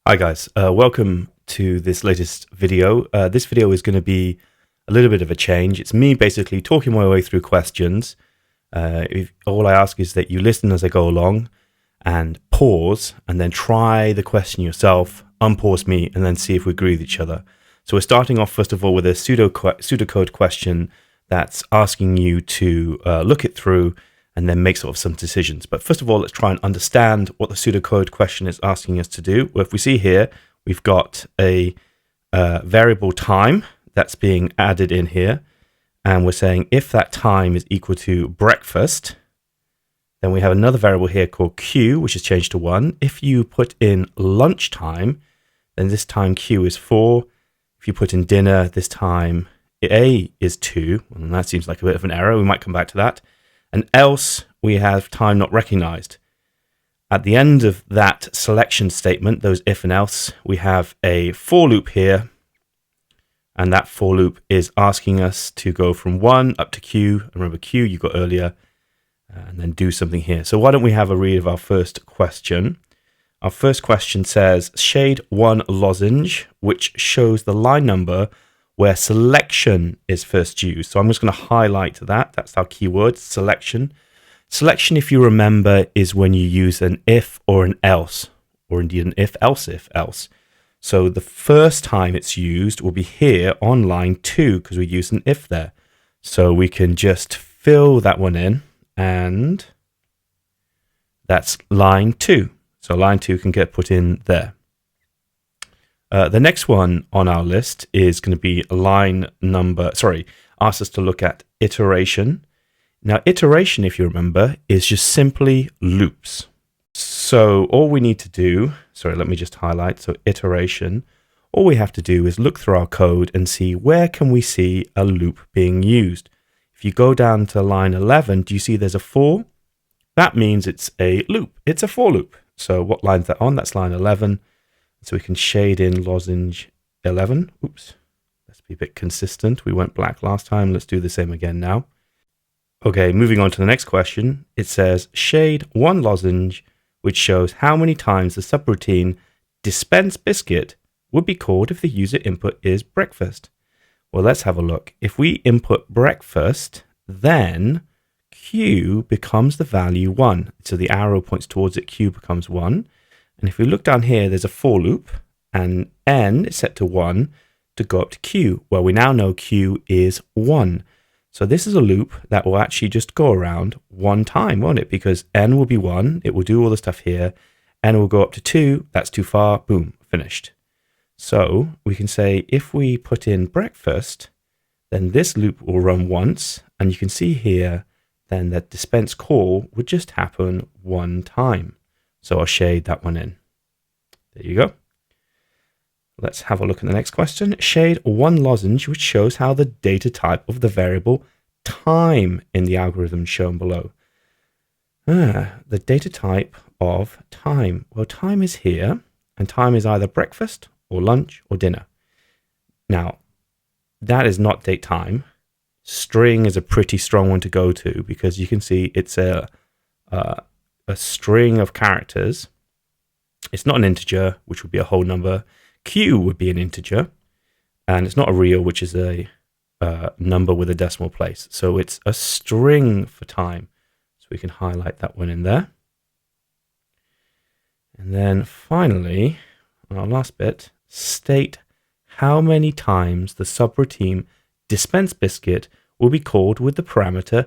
Hi guys, welcome to this latest video. This video is going to be a little bit of a change. It's me basically talking my way through questions. All I ask is that you listen as I go along and pause and then try the question yourself, unpause me, and then see if we agree with each other. So we're starting off first of all with a pseudocode question that's asking you to look it through and then make sort of some decisions. But first of all, let's try and understand what the pseudocode question is asking us to do. Well, if we see here, we've got a variable time that's being added in here. And we're saying if that time is equal to breakfast, then we have another variable here called q, which is changed to 1. If you put in lunchtime, then this time q is 4. If you put in dinner, this time a is 2. And that seems like a bit of an error. We might come back to that. And else we have time not recognized. At the end of that selection statement, those if and else, we have a for loop here. And that for loop is asking us to go from 1 up to q. Remember q you got earlier. And then do something here. So why don't we have a read of our first question. Our first question says, shade 1 lozenge, which shows the line number where selection is first used. So I'm just going to highlight that. That's our keyword, selection. Selection, if you remember, is when you use an if or an else, or indeed an if, else. So the first time it's used will be here on line 2, because we use an if there. So we can just fill that one in, and that's line 2. So line 2 can get put in there. The next one on our list is going to be asks us to look at iteration. Now, iteration, if you remember, is just simply loops. So all we need to do, let me just highlight. So iteration, all we have to do is look through our code and see where can we see a loop being used. If you go down to line 11, do you see there's a for? That means it's a loop. It's a for loop. So what line is that on? That's line 11. So we can shade in lozenge 11. Oops, let's be a bit consistent. We went black last time. Let's do the same again now. Okay, moving on to the next question. It says shade 1 lozenge, which shows how many times the subroutine dispense biscuit would be called if the user input is breakfast. Well, let's have a look. If we input breakfast, then q becomes the value 1. So the arrow points towards it, q becomes 1. And if we look down here, there's a for loop, and n is set to 1 to go up to q. Well, we now know q is 1. So this is a loop that will actually just go around one time, won't it? Because n will be 1, it will do all the stuff here, n will go up to 2, that's too far, boom, finished. So we can say if we put in breakfast, then this loop will run once, and you can see here, then that dispense call would just happen one time. So I'll shade that one in. There you go. Let's have a look at the next question. Shade 1 lozenge, which shows how the data type of the variable time in the algorithm shown below. The data type of time. Well, time is here, and time is either breakfast or lunch or dinner. Now, that is not date time. String is a pretty strong one to go to because you can see it's a string of characters. It's not an integer, which would be a whole number. Q would be an integer, and it's not a real, which is a number with a decimal place. So it's a string for time. So we can highlight that one in there. And then finally, on our last bit, state how many times the subroutine dispense biscuit will be called with the parameter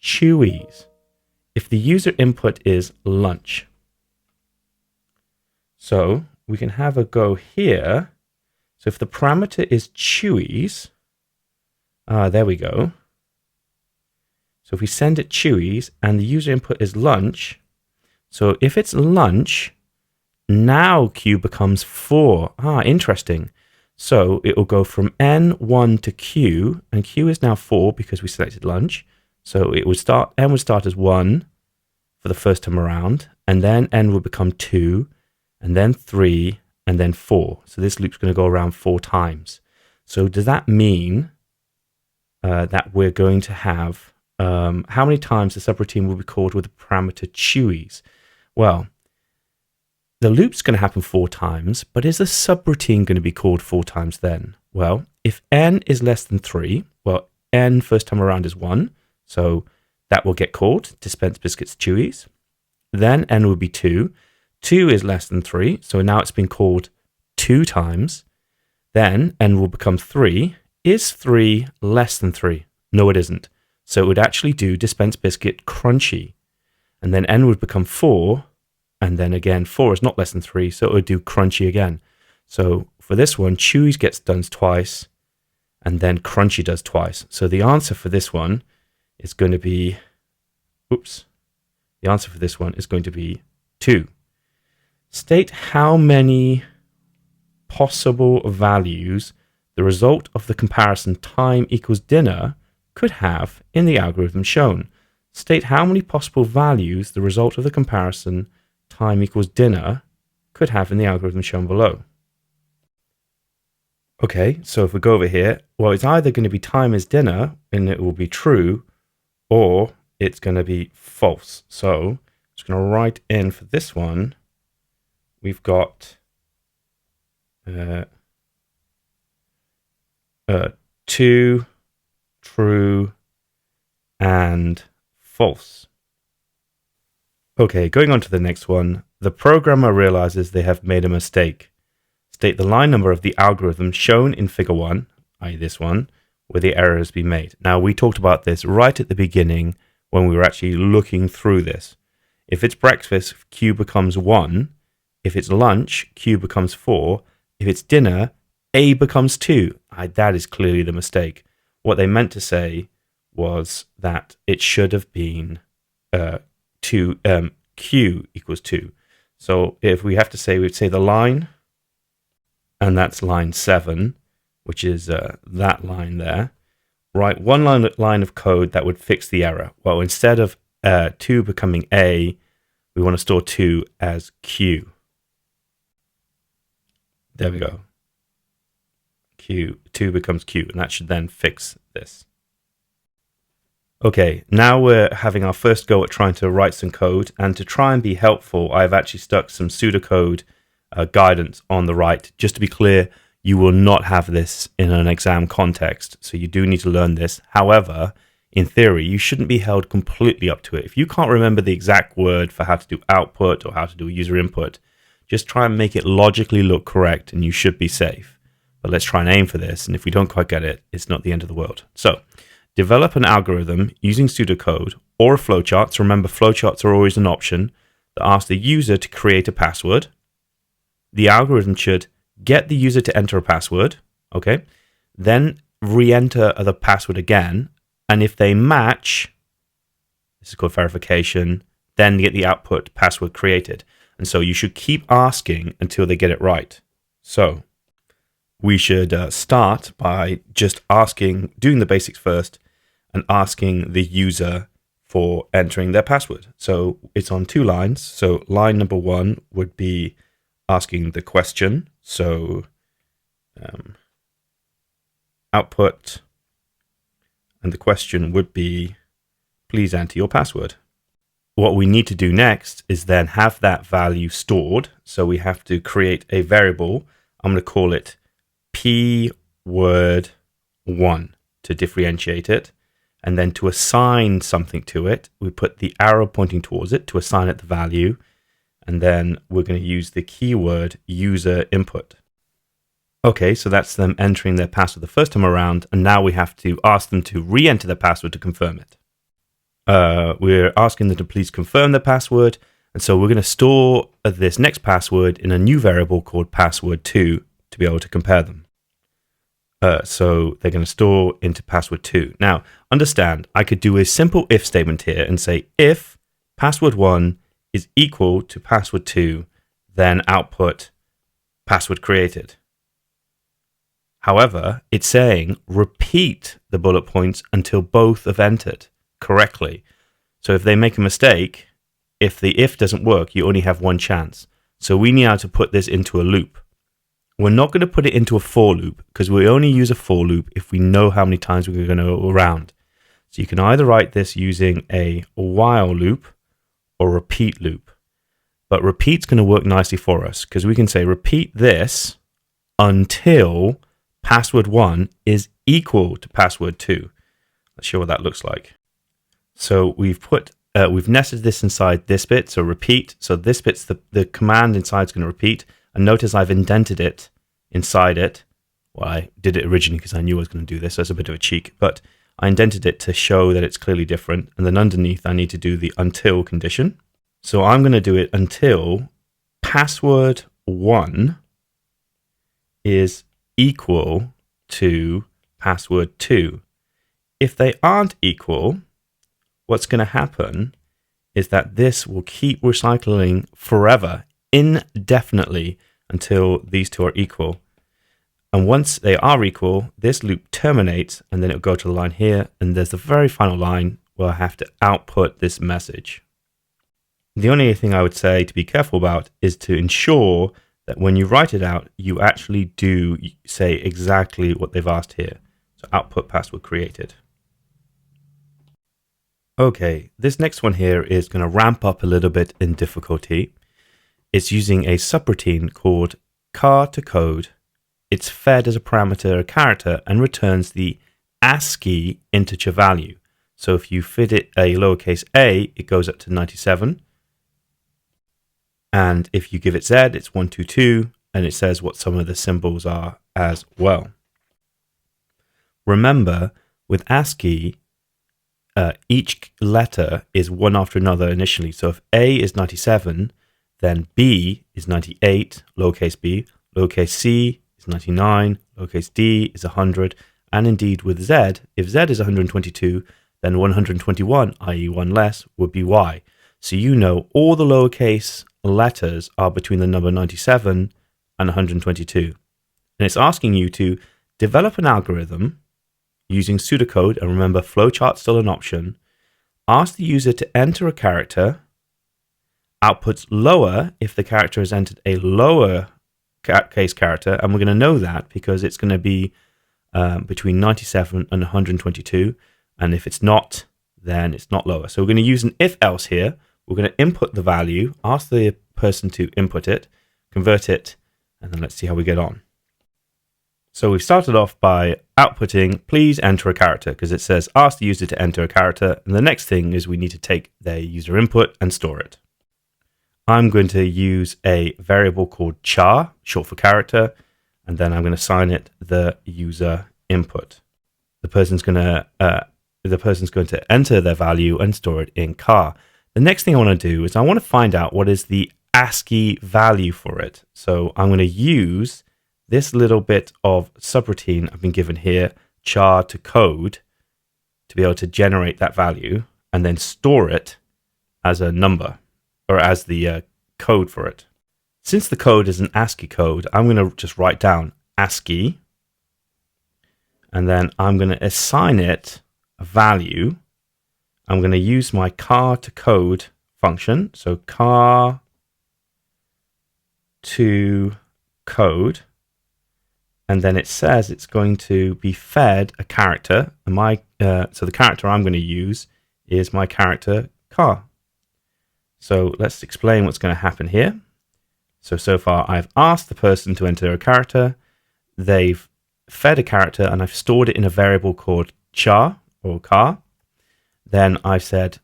Chewies if the user input is lunch. So we can have a go here. So if the parameter is Chewies, there we go. So if we send it Chewies and the user input is lunch, so if it's lunch, now q becomes 4. Interesting. So it will go from n1 to q, and q is now 4 because we selected lunch. So it would start, n would start as 1 for the first time around, and then n would become 2, and then 3, and then 4. So this loop's going to go around 4 times. So does that mean that we're going to have, how many times the subroutine will be called with the parameter Chewies? Well, the loop's going to happen 4 times, but is the subroutine going to be called 4 times then? Well, if n is less than 3, well, n first time around is 1, so that will get called dispense biscuits chewies. Then n will be 2. 2 is less than 3, so now it's been called 2 times. Then n will become 3. Is 3 less than 3? No, it isn't. So it would actually do dispense biscuit crunchy. And then n would become 4. And then again, 4 is not less than 3, so it would do crunchy again. So for this one, chewies gets done twice, and then crunchy does twice. So the answer for this one is going to be, the answer for this one is going to be 2. State how many possible values the result of the comparison time equals dinner could have in the algorithm shown. State how many possible values the result of the comparison time equals dinner could have in the algorithm shown below. Okay, so if we go over here, well, it's either going to be time is dinner, and it will be true, or it's going to be false. So I'm just going to write in for this one, we've got 2, true, and false. Okay, going on to the next one. The programmer realizes they have made a mistake. State the line number of the algorithm shown in figure 1, i.e. this one, where the error has been made. Now, we talked about this right at the beginning when we were actually looking through this. If it's breakfast, Q becomes 1. If it's lunch, Q becomes 4. If it's dinner, A becomes 2. That is clearly the mistake. What they meant to say was that it should have been Q equals 2. So if we have to say, we'd say the line, and that's line 7, which is that line there. Write one line of code that would fix the error. Well, instead of 2 becoming A, we want to store 2 as Q. There we go. 2 becomes Q, and that should then fix this. Okay, now we're having our first go at trying to write some code, and to try and be helpful, I've actually stuck some pseudocode guidance on the right. Just to be clear, you will not have this in an exam context, so you do need to learn this. However, in theory, you shouldn't be held completely up to it. If you can't remember the exact word for how to do output or how to do user input, just try and make it logically look correct, and you should be safe. But let's try and aim for this, and if we don't quite get it, it's not the end of the world. So, develop an algorithm using pseudocode or a flowchart. So remember, flowcharts are always an option that asks the user to create a password. The algorithm should get the user to enter a password, okay? Then re-enter the password again, and if they match, this is called verification, then get the output password created. And so you should keep asking until they get it right. So we should start by just asking, doing the basics first, and asking the user for entering their password. So it's on 2 lines. So line number 1 would be asking the question. So output, and the question would be, please enter your password. What we need to do next is then have that value stored. So we have to create a variable. I'm going to call it pword1 to differentiate it. And then to assign something to it, we put the arrow pointing towards it to assign it the value. And then we're going to use the keyword user input. Okay, so that's them entering their password the first time around. And now we have to ask them to re-enter their password to confirm it. We're asking them to please confirm their password. And so we're going to store this next password in a new variable called password2 to be able to compare them. So they're going to store into password2. Now, understand, I could do a simple if statement here and say if password1 is equal to password2, then output password created. However, it's saying repeat the bullet points until both have entered correctly. So if they make a mistake, if the if doesn't work, you only have one chance. So we need to put this into a loop. We're not going to put it into a for loop because we only use a for loop if we know how many times we're going to go around. So you can either write this using a while loop or repeat loop. But repeat's going to work nicely for us because we can say repeat this until password 1 is equal to password 2. Let's show what that looks like. So we've nested this inside this bit, so repeat. So this bit's the command inside is going to repeat. And notice I've indented it inside it. Well, I did it originally because I knew I was going to do this, so it's a bit of a cheek. But I indented it to show that it's clearly different. And then underneath, I need to do the until condition. So I'm going to do it until password 1 is equal to password 2. If they aren't equal, what's going to happen is that this will keep recycling forever, indefinitely, until these two are equal. And once they are equal, this loop terminates, and then it'll go to the line here, and there's the very final line where I have to output this message. The only thing I would say to be careful about is to ensure that when you write it out, you actually do say exactly what they've asked here. So output password created. Okay, this next one here is going to ramp up a little bit in difficulty. It's using a subroutine called car to code. It's fed as a parameter a character and returns the ASCII integer value. So if you feed it a lowercase a, it goes up to 97. And if you give it Z, it's 122, and it says what some of the symbols are as well. Remember, with ASCII, each letter is one after another initially. So if A is 97, then B is 98, lowercase b, lowercase c is 99, lowercase d is 100, and indeed with Z, if Z is 122, then 121, i.e. one less, would be Y. So you know all the lowercase letters are between the number 97 and 122. And it's asking you to develop an algorithm using pseudocode, and remember flowchart's still an option. Ask the user to enter a character, outputs lower if the character has entered a lower case character, and we're going to know that because it's going to be between 97 and 122, and if it's not, then it's not lower. So we're going to use an if-else here. We're going to input the value, ask the person to input it, convert it, and then let's see how we get on. So we've started off by outputting, please enter a character, because it says ask the user to enter a character. And the next thing is we need to take their user input and store it. I'm going to use a variable called char, short for character, and then I'm going to assign it the user input. The person's going to enter their value and store it in car. The next thing I want to do is I want to find out what is the ASCII value for it. So I'm going to use this little bit of subroutine I've been given here, char to code, to be able to generate that value and then store it as a number or as the code for it. Since the code is an ASCII code, I'm going to just write down ASCII, and then I'm going to assign it a value. I'm going to use my car to code function. So car to code. And then it says it's going to be fed a character. And so the character I'm going to use is my character car. So let's explain what's going to happen here. So far I've asked the person to enter a character. They've fed a character and I've stored it in a variable called char or car. Then I've said,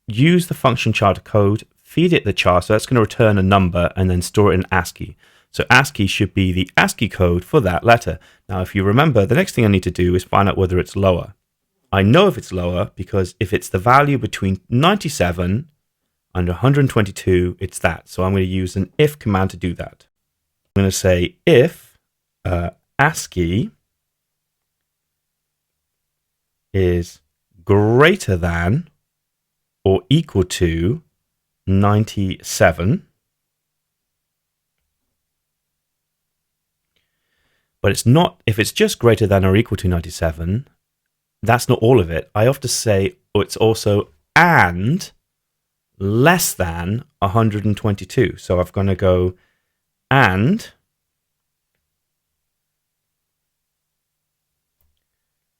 use the function char to code, feed it the char, so that's going to return a number, and then store it in ASCII. So ASCII should be the ASCII code for that letter. Now, if you remember, the next thing I need to do is find out whether it's lower. I know if it's lower because if it's the value between 97 and 122, it's that. So I'm going to use an if command to do that. I'm going to say if ASCII is greater than or equal to 97, but it's not, if it's just greater than or equal to 97, that's not all of it. I have to say it's also and less than 122. So I'm going to go and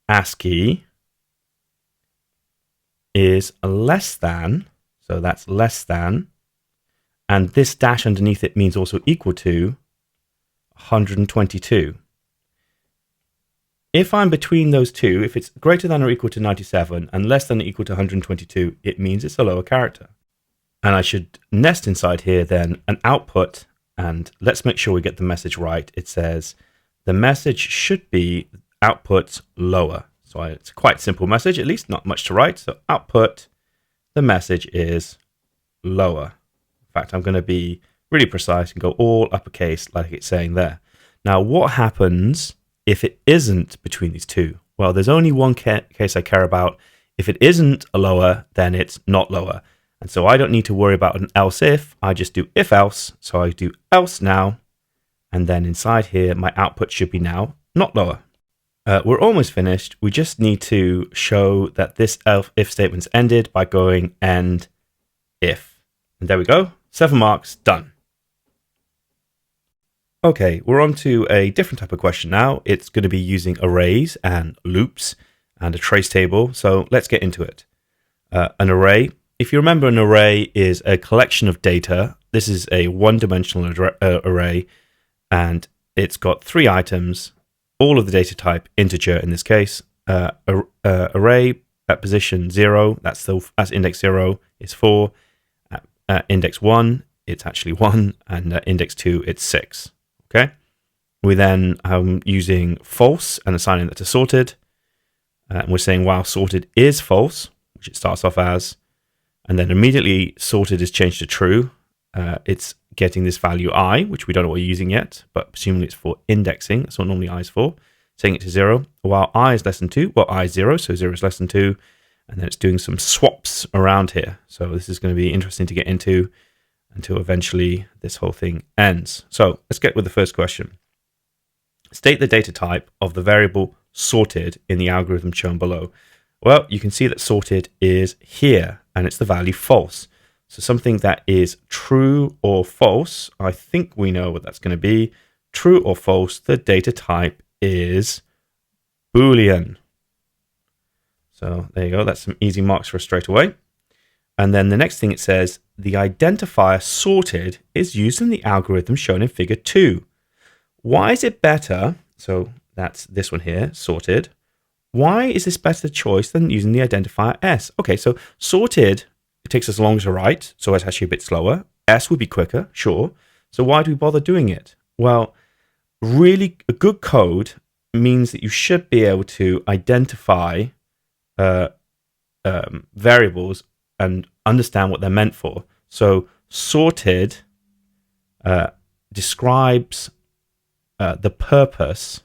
ASCII is less than, so that's less than, And this dash underneath it means also equal to 122. If I'm between those two, if it's greater than or equal to 97 and less than or equal to 122, it means it's a lower character. And I should nest inside here then an output, and let's make sure we get the message right. It says the message should be output lower. So it's a quite simple message, at least not much to write. So output, the message is lower. In fact, I'm going to be really precise and go all uppercase like it's saying there. Now, what happens if it isn't between these two? Well, there's only one case I care about. If it isn't a lower, then it's not lower. And so I don't need to worry about an else if. I just do if else. So I do else now. And then inside here, my output should be now not lower. We're almost finished. We just need to show that this if statement's ended by going end if. And there we go. 7 marks, done. Okay, we're on to a different type of question now. It's going to be using arrays and loops and a trace table. So let's get into it. An array. If you remember, an array is a collection of data. This is a one-dimensional array, and it's got 3 items, all of the data type integer in this case. Array at position 0, that's index 0, is 4. At index 1, it's actually 1, and at index 2, it's 6. Okay. We then using false and assigning that to sorted. And we're saying while sorted is false, which it starts off as, and then immediately sorted is changed to true. It's getting this value I, which we don't know what we're using yet, but presumably it's for indexing. That's what normally I is for. Setting it to 0. While I is less than 2, well, I is 0, so 0 is less than 2. And then it's doing some swaps around here. So this is going to be interesting to get into until eventually this whole thing ends. So let's get with the first question. State the data type of the variable sorted in the algorithm shown below. Well, you can see that sorted is here, and it's the value false. So something that is true or false, I think we know what that's going to be. True or false, the data type is Boolean. So there you go. That's some easy marks for us straight away. And then the next thing it says, the identifier sorted is used in the algorithm shown in figure 2. Why is it better? So that's this one here, sorted. Why is this better choice than using the identifier S? Okay, so sorted, it takes us longer to write, so it's actually a bit slower. S would be quicker, sure. So why do we bother doing it? Well, really a good code means that you should be able to identify variables and understand what they're meant for. So sorted describes the purpose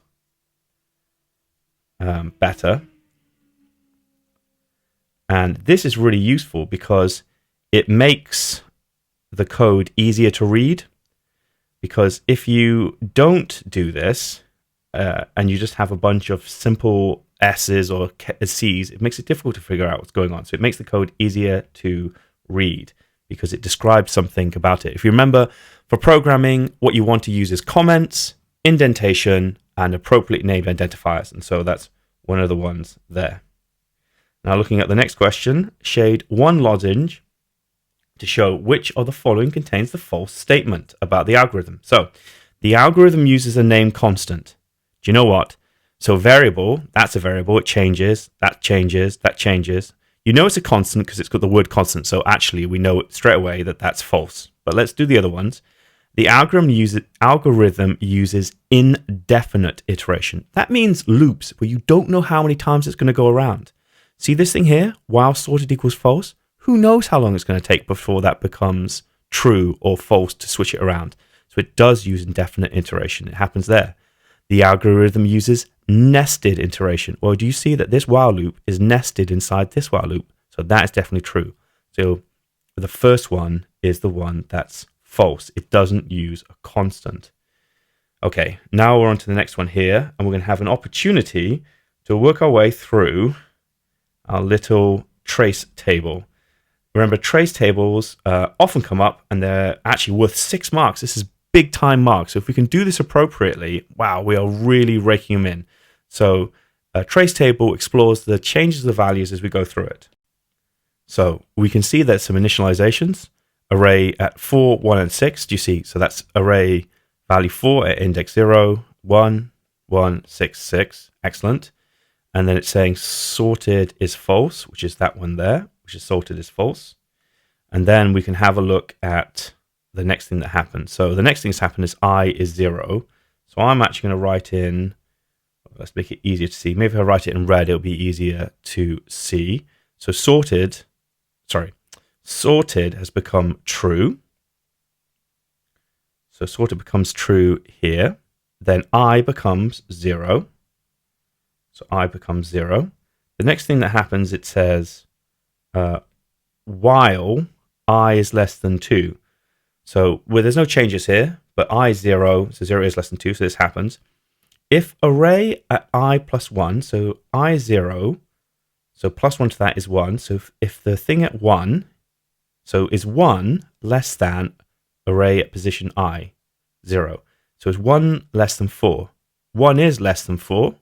better. And this is really useful because it makes the code easier to read. Because if you don't do this and you just have a bunch of simple S's or C's, it makes it difficult to figure out what's going on. So it makes the code easier to read because it describes something about it. If you remember, for programming, what you want to use is comments, indentation, and appropriately named identifiers. And so that's one of the ones there. Now looking at the next question, shade one lozenge to show which of the following contains the false statement about the algorithm. So the algorithm uses a name constant. Do you know what? So variable, that's a variable, it changes, that changes, that changes. You know it's a constant because it's got the word constant, so actually we know straight away that that's false. But let's do the other ones. The algorithm uses indefinite iteration. That means loops, where you don't know how many times it's going to go around. See this thing here, while sorted equals false? Who knows how long it's going to take before that becomes true or false to switch it around. So it does use indefinite iteration. It happens there. The algorithm uses nested iteration. Well, do you see that this while loop is nested inside this while loop? So that is definitely true. So the first one is the one that's false. It doesn't use a constant. Okay, now we're on to the next one here, and we're going to have an opportunity to work our way through our little trace table. Remember, trace tables often come up, and they're actually worth 6 marks. This is big time marks. So if we can do this appropriately, wow, we are really raking them in. So a trace table explores the changes of the values as we go through it. So we can see there's some initializations. array at 4, 1, and 6. Do you see? So that's array value 4 at index 0, 1, 1, 6, 6. Excellent. And then it's saying sorted is false, which is that one there, which is sorted is false. And then we can have a look at the next thing that happened. So the next thing that's happened is I is 0. So I'm actually going to write in, let's make it easier to see. Maybe if I write it in red, it'll be easier to see. So sorted has become true. So sorted becomes true here. Then I becomes 0. So I becomes 0. The next thing that happens, it says while I is less than 2. So there's no changes here, but I is 0, so 0 is less than 2, so this happens. If array at I plus 1, so I is 0, so plus 1 to that is 1. So if the thing at 1, so is 1 less than array at position I, 0. So is 1 less than 4? 1 is less than 4.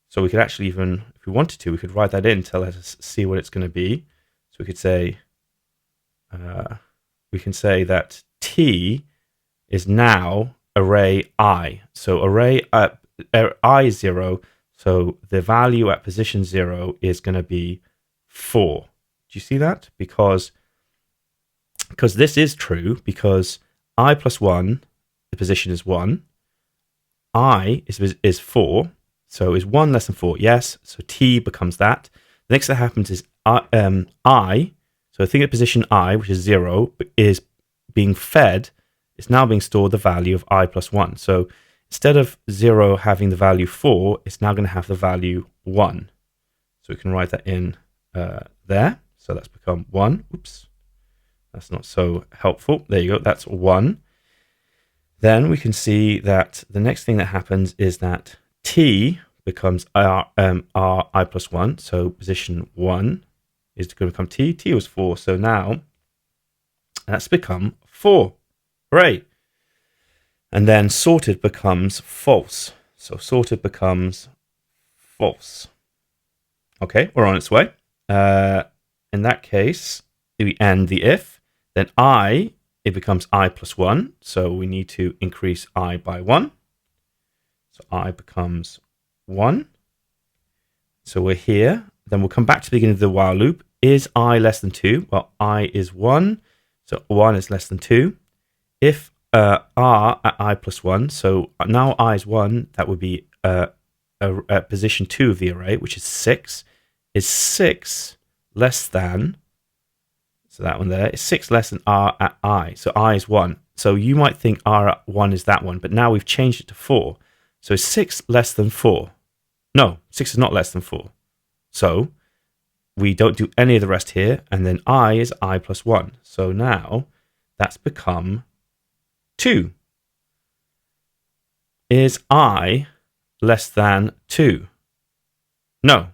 So we could actually even, if we wanted to, we could write that in to let us see what it's going to be. So we could say, we can say that T is now array I. So array I is 0. So the value at position 0 is going to be 4. Do you see that? Because this is true, because I plus 1, the position is 1. I is 4. So is 1 less than 4? Yes. So T becomes that. The next that happens is I. So the thing at position I, which is 0, is being fed. It's now being stored the value of I plus 1. So instead of 0 having the value 4, it's now going to have the value 1. So we can write that in there. So that's become 1. Oops. That's not so helpful. There you go. That's 1. Then we can see that the next thing that happens is that T becomes R I plus 1. So position 1 is going to become T. T was 4. So now that's become 4. Hooray. And then sorted becomes false. So sorted becomes false. Okay, we're on its way. In that case, we end the if. Then I, it becomes I plus 1. So we need to increase I by 1. So I becomes 1. So we're here. Then we'll come back to the beginning of the while loop. Is I less than 2? Well, I is 1. So 1 is less than 2. If R at I plus 1, so now I is 1, that would be position 2 of the array, which is 6. Is 6 less than, so that one there, is 6 less than R at I. So I is 1. So you might think R at 1 is that one, but now we've changed it to 4. So is 6 less than 4? No, 6 is not less than 4. So we don't do any of the rest here, and then I is I plus 1. So now that's become 2. Is I less than 2? No.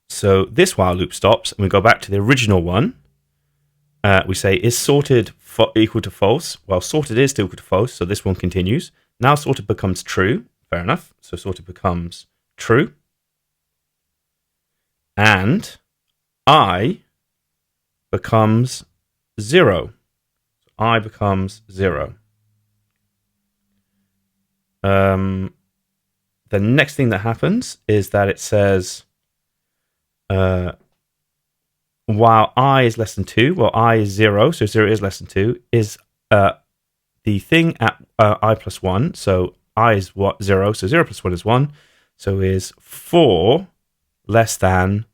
So this while loop stops, and we go back to the original one. We say, is sorted equal to false? Well, sorted is still equal to false, so this one continues. Now sorted becomes true. Fair enough. So sorted becomes true. And I becomes 0. I becomes 0. The next thing that happens is that it says, while I is less than 2, well, I is 0, so 0 is less than 2, is the thing at I plus 1, so I is 0, so 0 plus 1 is 1, so is 4 less than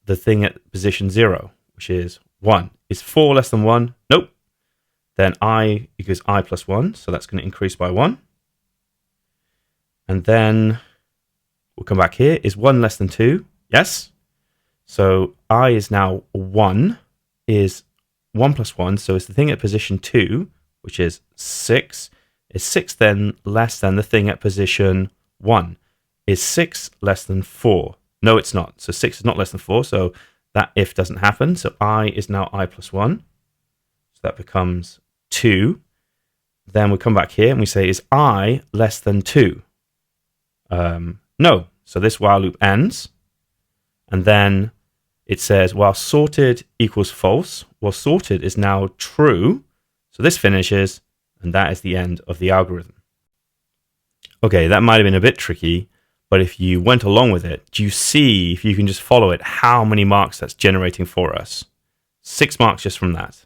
the thing at position 0, which is 1. Is 4 less than 1? Nope. Then I equals I plus 1, so that's going to increase by 1. And then we'll come back here. Is 1 less than 2? Yes. So I is now 1, is 1 plus 1, so it's the thing at position 2, which is 6. Is 6 then less than the thing at position 1? Is 6 less than 4? No, it's not. So 6 is not less than 4, so that if doesn't happen. So I is now I plus 1. So that becomes 2. Then we come back here and we say, is I less than 2? No. So this while loop ends. And then it says while sorted equals false, well, sorted is now true. So this finishes, and that is the end of the algorithm. Okay, that might have been a bit tricky, but if you went along with it, do you see, if you can just follow it, how many marks that's generating for us? 6 marks just from that.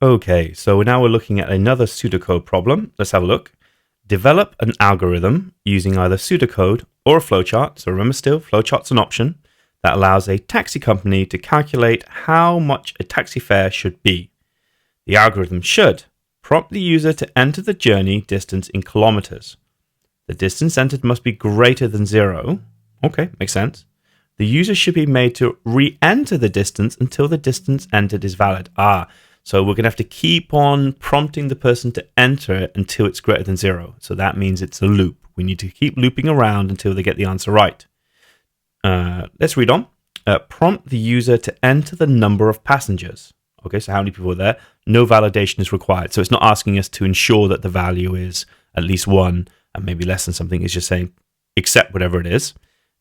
Okay, so now we're looking at another pseudocode problem. Let's have a look. Develop an algorithm using either pseudocode or a flowchart. So remember still, flowchart's an option that allows a taxi company to calculate how much a taxi fare should be. The algorithm should prompt the user to enter the journey distance in kilometers. The distance entered must be greater than 0. Okay, makes sense. The user should be made to re-enter the distance until the distance entered is valid. So we're going to have to keep on prompting the person to enter it until it's greater than 0. So that means it's a loop. We need to keep looping around until they get the answer right. Let's read on. Prompt the user to enter the number of passengers. Okay, so how many people are there? No validation is required. So it's not asking us to ensure that the value is at least 1 and maybe less than something. It's just saying accept whatever it is.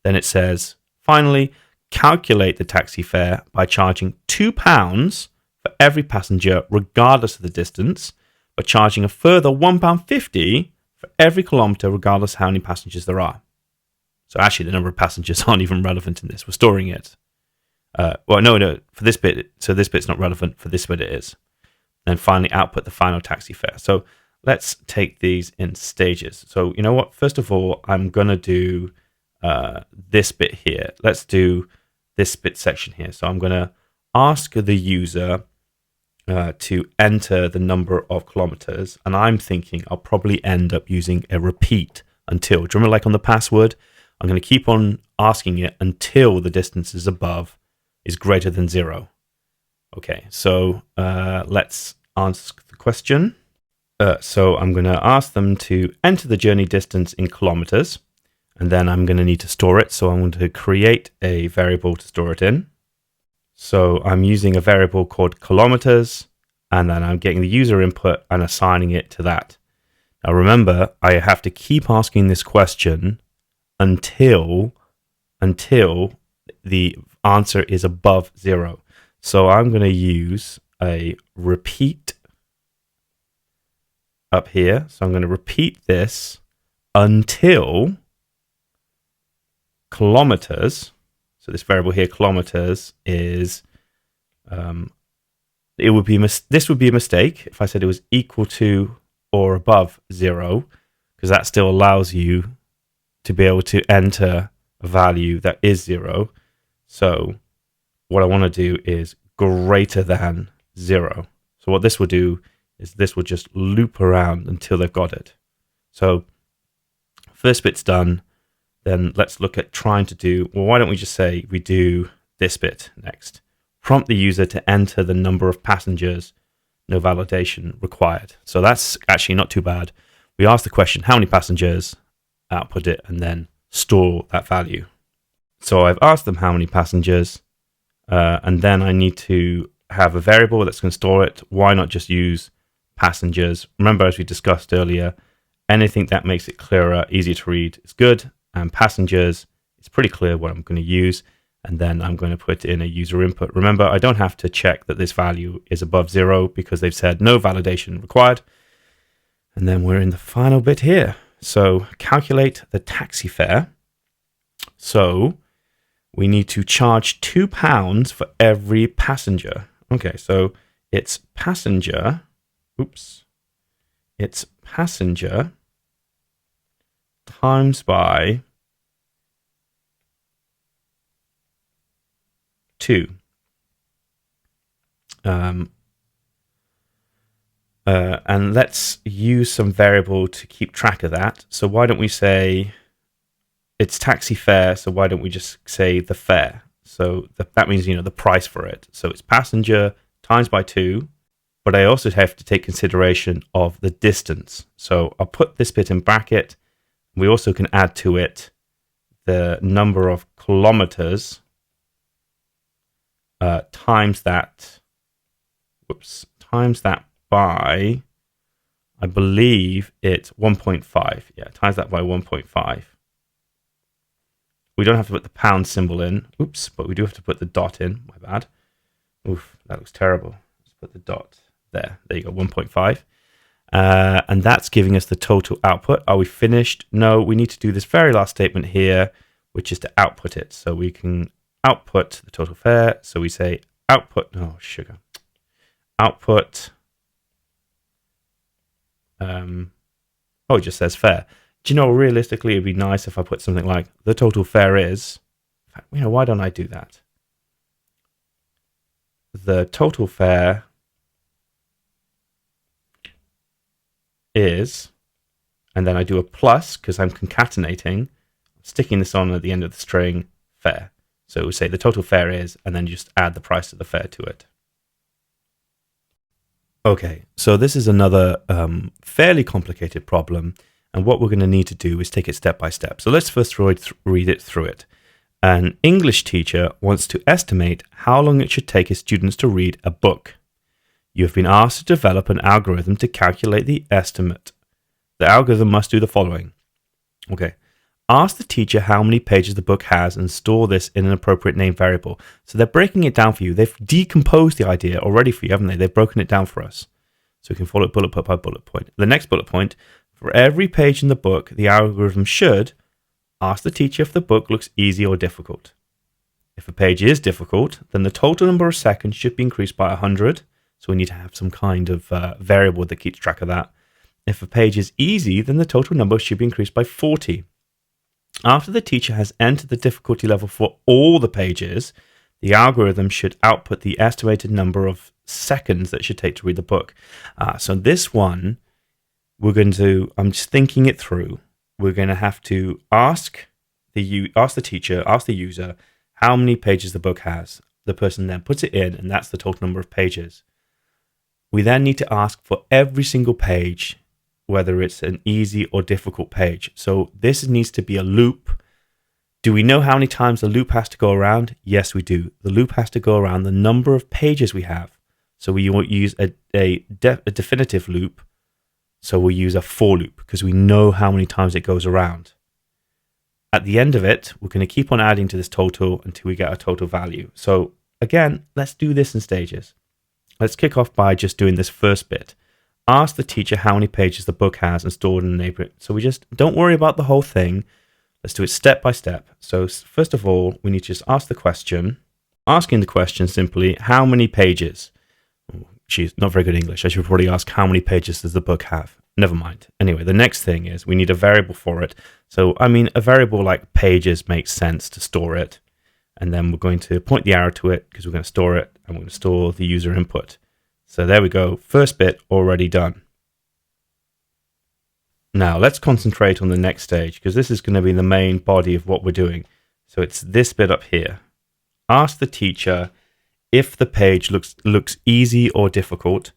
Then it says, finally, calculate the taxi fare by charging £2 for every passenger regardless of the distance, but charging a further £1.50 for every kilometer regardless of how many passengers there are. So actually the number of passengers aren't even relevant in this. We're storing it. No, for this bit. So this bit's not relevant. For this bit it is. And finally output the final taxi fare. So let's take these in stages. So you know what? First of all, I'm going to do this bit here. Let's do this bit section here. So I'm going to ask the user to enter the number of kilometers. And I'm thinking I'll probably end up using a repeat until. Do you remember like on the password? I'm going to keep on asking it until the distance is greater than 0. Okay, so let's ask the question. So I'm going to ask them to enter the journey distance in kilometers, and then I'm going to need to store it. So I'm going to create a variable to store it in. So I'm using a variable called kilometers, and then I'm getting the user input and assigning it to that. Now remember, I have to keep asking this question until the answer is above 0. So I'm going to use a repeat up here. So I'm going to repeat this until kilometers. So this variable here, kilometers, is this would be a mistake if I said it was equal to or above 0, because that still allows you to be able to enter a value that is 0. So what I want to do is greater than 0. So what this will do is this will just loop around until they've got it. So first bit's done. Then let's look at trying to do, well, why don't we just say we do this bit next. Prompt the user to enter the number of passengers, no validation required. So that's actually not too bad. We ask the question, how many passengers, output it, and then store that value. So I've asked them how many passengers, and then I need to have a variable that's going to store it. Why not just use passengers? Remember, as we discussed earlier, anything that makes it clearer, easier to read is good. And passengers, it's pretty clear what I'm going to use. And then I'm going to put in a user input. Remember, I don't have to check that this value is above 0 because they've said no validation required. And then we're in the final bit here. So calculate the taxi fare. So we need to charge £2 for every passenger. Okay, so it's passenger. It's passenger times by 2. And let's use some variable to keep track of that. So why don't we say it's taxi fare, so why don't we just say the fare? So that means, the price for it. So it's passenger times by 2, but I also have to take consideration of the distance. So I'll put this bit in bracket. We also can add to it the number of kilometers times that by, I believe it's 1.5. Yeah, times that by 1.5. we don't have to put the pound symbol in. Oops, but we do have to put the dot in. My bad. Oof, that looks terrible. Let's put the dot there. There you go, 1.5. And that's giving us the total output. Are we finished? No, we need to do this very last statement here, which is to output it. So we can output the total fare. So we say output, sugar. Output, it just says fare. Do you know, realistically, it'd be nice if I put something like the total fare is, why don't I do that? The total fare is, and then I do a plus because I'm concatenating, sticking this on at the end of the string fare. So we say the total fare is, and then you just add the price of the fare to it. Okay, so this is another fairly complicated problem, and what we're going to need to do is take it step by step. So let's first read it through it. An English teacher wants to estimate how long it should take his students to read a book. You have been asked to develop an algorithm to calculate the estimate. The algorithm must do the following. Okay. Ask the teacher how many pages the book has and store this in an appropriate name variable. So they're breaking it down for you. They've decomposed the idea already for you, haven't they? They've broken it down for us. So we can follow it bullet point by bullet point. The next bullet point, for every page in the book, the algorithm should ask the teacher if the book looks easy or difficult. If a page is difficult, then the total number of seconds should be increased by 100. So we need to have some kind of variable that keeps track of that. If a page is easy, then the total number should be increased by 40. After the teacher has entered the difficulty level for all the pages, the algorithm should output the estimated number of seconds that it should take to read the book. So this one, I'm just thinking it through. We're going to have to ask the user how many pages the book has. The person then puts it in, and that's the total number of pages. We then need to ask for every single page, whether it's an easy or difficult page. So this needs to be a loop. Do we know how many times the loop has to go around? Yes, we do. The loop has to go around the number of pages we have. So we won't use a definitive loop. So we'll use a for loop because we know how many times it goes around. At the end of it, we're going to keep on adding to this total until we get a total value. So again, let's do this in stages. Let's kick off by just doing this first bit. Ask the teacher how many pages the book has and stored in a neighborhood. So we just don't worry about the whole thing. Let's do it step by step. So first of all, we need to just ask the question. Asking the question simply, how many pages? She's not very good English. I should probably ask how many pages does the book have? Never mind. Anyway, the next thing is we need a variable for it. So, a variable like pages makes sense to store it. And then we're going to point the arrow to it because we're going to store it and we're going to store the user input. So there we go. First bit already done. Now let's concentrate on the next stage because this is going to be the main body of what we're doing. So it's this bit up here. Ask the teacher if the page looks easy or difficult.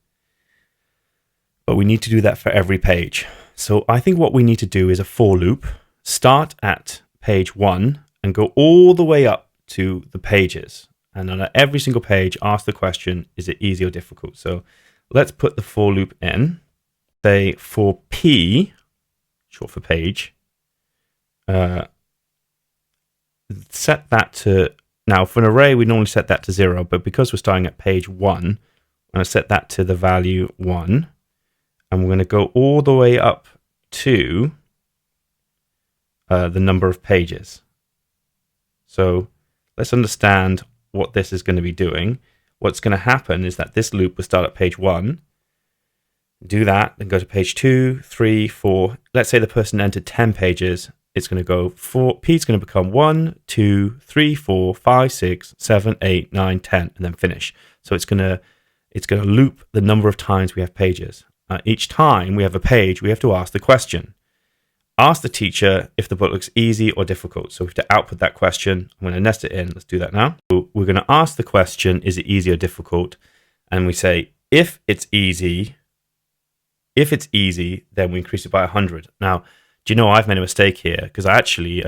But we need to do that for every page. So I think what we need to do is a for loop. Start at page 1 and go all the way up to the pages. And on every single page, ask the question, is it easy or difficult? So let's put the for loop in. Say for P, short for page, set that to, now for an array, we normally set that to 0, but because we're starting at page 1, I'm going to set that to the value 1. And we're going to go all the way up to the number of pages. So let's understand what this is going to be doing. What's going to happen is that this loop will start at page 1, do that, then go to page 2, 3, 4. Let's say the person entered 10 pages. It's going to go P is going to become 1, 2, 3, 4, 5, 6, 7, 8, 9, 10, and then finish. So it's going to loop the number of times we have pages. Each time we have a page, we have to ask the question. Ask the teacher if the book looks easy or difficult. So we have to output that question. I'm going to nest it in. Let's do that now. So we're going to ask the question, is it easy or difficult? And we say, if it's easy, then we increase it by 100. Now, do you know I've made a mistake here? Because I should have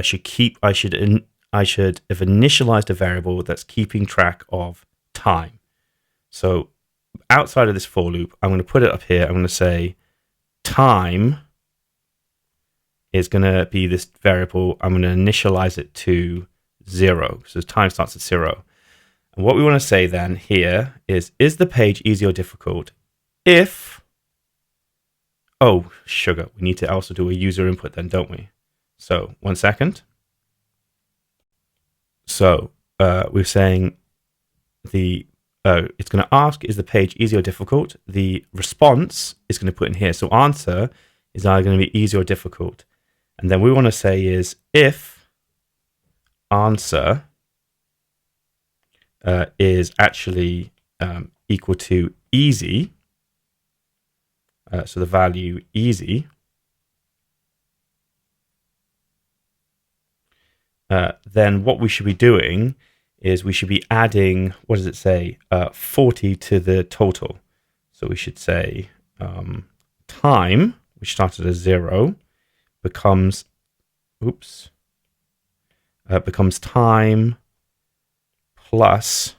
initialized a variable that's keeping track of time. So outside of this for loop, I'm going to put it up here. I'm going to say time is going to be this variable. I'm going to initialize it to 0. So time starts at 0. And what we want to say then here is the page easy or difficult if, oh, sugar, we need to also do a user input then, don't we? So 1 second. So we're saying it's going to ask, is the page easy or difficult? The response is going to put in here. So answer is either going to be easy or difficult. And then we want to say is if answer is actually equal to easy, so the value easy, then what we should be doing is we should be adding, what does it say, 40 to the total. So we should say time, which started as 0, becomes, becomes time plus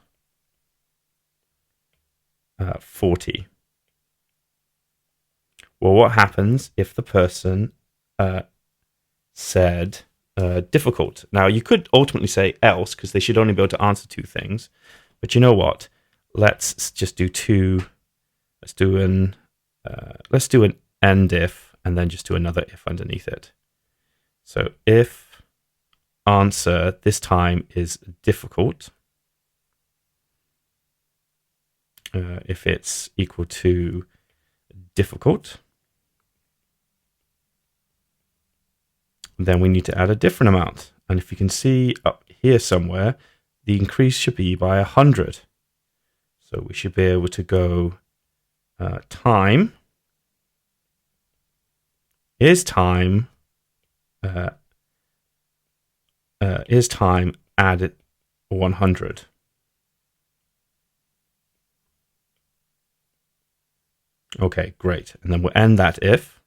40. Well, what happens if the person said difficult? Now, you could ultimately say else, because they should only be able to answer 2 things. But you know what? Let's just do 2. Let's do an end if, and then just do another if underneath it. So if answer this time is difficult, if it's equal to difficult, then we need to add a different amount. And if you can see up here somewhere, the increase should be by 100. So we should be able to go time is time add 100. Okay, great. And then we'll end that if.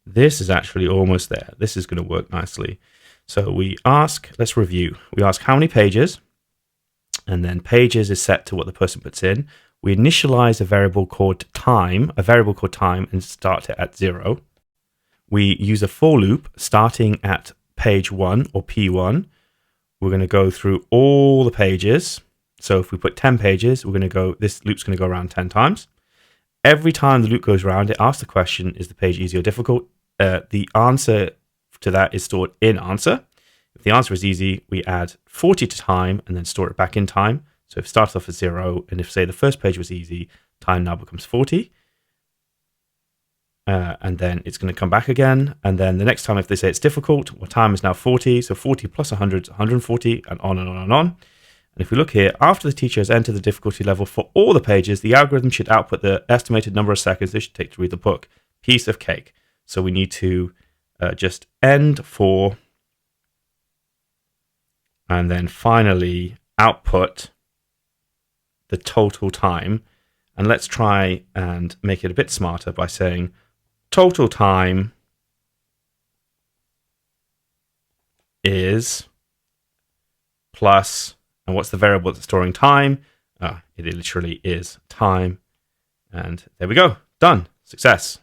This is actually almost there. This is going to work nicely. So we ask, let's review. We ask how many pages, and then pages is set to what the person puts in. We initialize a variable called time, and start it at 0. We use a for loop starting at page 1 or P1. We're going to go through all the pages. So if we put 10 pages, this loop's going to go around 10 times. Every time the loop goes around, it asks the question, is the page easy or difficult? The answer to that is stored in answer. If the answer is easy, we add 40 to time and then store it back in time. So if it starts off at 0, and if, say, the first page was easy, time now becomes 40. And then it's going to come back again. And then the next time, if they say it's difficult, well, time is now 40. So 40 plus 100 is 140, and on and on and on. And if we look here, after the teacher has entered the difficulty level for all the pages, the algorithm should output the estimated number of seconds they should take to read the book. Piece of cake. So we need to just end for, and then finally output the total time. And let's try and make it a bit smarter by saying total time is plus, and what's the variable that's storing time? It literally is time. And there we go. Done. Success.